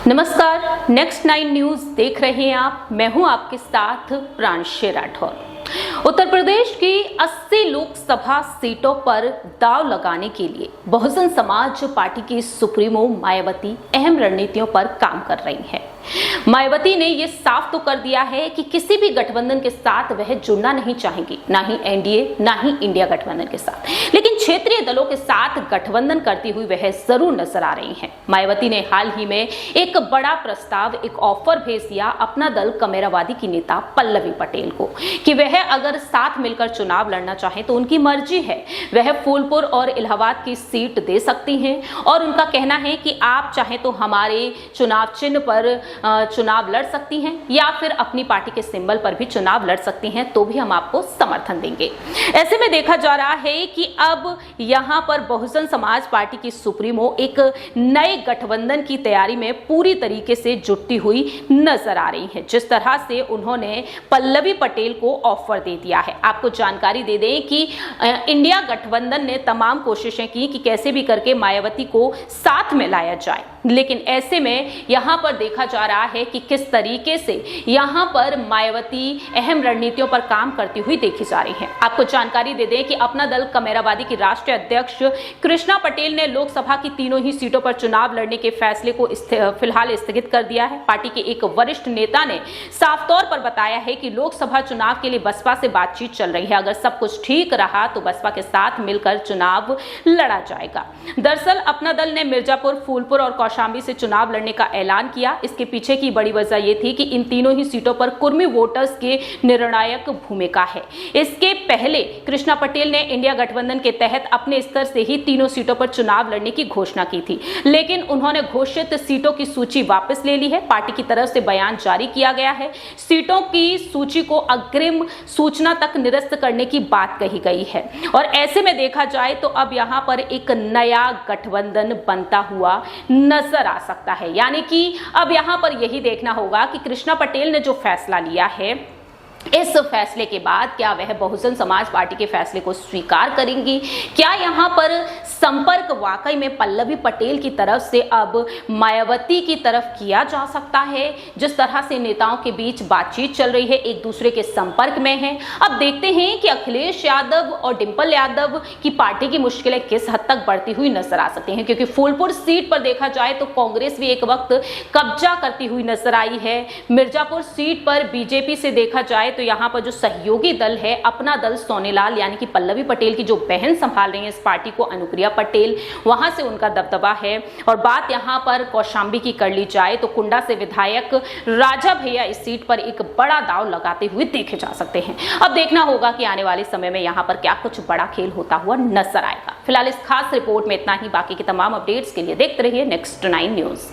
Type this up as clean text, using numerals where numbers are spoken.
नमस्कार, next 9 news देख रहे हैं आप। मैं हूं आपके साथ प्रांशु राठौर। उत्तर प्रदेश की 80 लोकसभा सीटों पर दांव लगाने के लिए बहुजन समाज पार्टी की सुप्रीमो मायावती अहम रणनीतियों पर काम कर रही है। मायावती ने यह साफ तो कर दिया है कि किसी भी गठबंधन के साथ वह जुड़ना नहीं चाहेंगी, ना ही एनडीए ना ही इंडिया गठबंधन के साथ, लेकिन क्षेत्रीय दलों के साथ गठबंधन करती हुई वह जरूर नजर आ रही हैं। मायावती ने हाल ही में एक बड़ा प्रस्ताव, एक ऑफर भेज दिया अपना दल कमेरावादी की नेता पल्लवी पटेल को कि वह अगर साथ मिलकर चुनाव लड़ना चाहे तो उनकी मर्जी है, वह फूलपुर और इलाहाबाद की सीट दे सकती हैं। और उनका कहना है कि आप चाहे तो हमारे चुनाव चिन्ह पर चुनाव लड़ सकती हैं या फिर अपनी पार्टी के सिंबल पर भी चुनाव लड़ सकती हैं, तो भी हम आपको समर्थन देंगे। ऐसे में देखा जा रहा है कि अब यहां पर बहुजन समाज पार्टी की सुप्रीमो एक नए गठबंधन की तैयारी में पूरी तरीके से जुटी हुई नजर आ रही है। जिस तरह से उन्होंने पल्लवी पटेल को ऑफर दे दिया है, आपको जानकारी दे दें कि इंडिया गठबंधन ने तमाम कोशिशें की कि कैसे भी करके मायावती को साथ में लाया जाए, लेकिन ऐसे में यहां पर देखा जा रहा है कि किस तरीके से यहां पर मायावती अहम रणनीतियों पर काम करती हुई देखी जा रही है। आपको जानकारी दे दें कि अपना दल कमेरावादी की राष्ट्रीय अध्यक्ष कृष्णा पटेल ने लोकसभा की तीनों ही सीटों पर चुनाव लड़ने के फैसले को फिलहाल स्थगित कर दिया है। पार्टी के एक वरिष्ठ नेता ने साफ तौर पर बताया है कि लोकसभा चुनाव के लिए बसपा से बातचीत चल रही है, अगर सब कुछ ठीक रहा तो बसपा के साथ मिलकर चुनाव लड़ा जाएगा। दरअसल अपना दल ने मिर्जापुर, फूलपुर और कौशांबी से चुनाव लड़ने का ऐलान किया। इसके पीछे की बड़ी वजह यह थी कि इन तीनों ही सीटों पर कुर्मी वोटर्स के निर्णायक भूमिका है। इसके पहले कृष्णा पटेल ने इंडिया गठबंधन के तहत अपने स्तर से ही तीनों सीटों पर चुनाव लड़ने की घोषणा की थी, लेकिन उन्होंने घोषित सीटों की सूची वापस ले ली है। पार्टी की तरफ से बयान जारी किया गया है, सीटों की सूची को अग्रिम सूचना तक निरस्त करने की बात कही गई है। और ऐसे में देखा जाए तो अब यहां पर एक नया गठबंधन बनता हुआ नजर आ सकता है। यानी कि अब यहां पर यही देखना होगा कि कृष्णा पटेल ने जो फैसला लिया है, इस फैसले के बाद क्या वह बहुजन समाज पार्टी के फैसले को स्वीकार करेंगी? क्या यहां पर संपर्क वाकई में पल्लवी पटेल की तरफ से अब मायावती की तरफ किया जा सकता है? जिस तरह से नेताओं के बीच बातचीत चल रही है, एक दूसरे के संपर्क में है। अब देखते हैं कि अखिलेश यादव और डिंपल यादव की पार्टी की मुश्किलें किस हद तक बढ़ती हुई नजर आ सकती हैं, क्योंकि फूलपुर सीट पर देखा जाए तो कांग्रेस भी एक वक्त कब्जा करती हुई नजर आई है। मिर्जापुर सीट पर बीजेपी से देखा जाए तो यहां पर जो सहयोगी दल है, अपना दल सोनेलाल यानी कि पल्लवी पटेल की जो बहन संभाल रही है इस पार्टी को, अनुप्रिया पटेल, वहां से उनका दबदबा है। और बात यहां पर कौशांबी की कर ली जाए तो कुंडा से विधायक राजा भैया इस सीट पर एक बड़ा दांव लगाते हुए देखे जा सकते हैं। अब देखना होगा कि आने वाले समय में यहां पर क्या कुछ बड़ा खेल होता हुआ नजर आएगा। फिलहाल इस खास रिपोर्ट में इतना ही। बाकी की तमाम अपडेट्स के लिए देखते रहिए नेक्स्ट 9 न्यूज।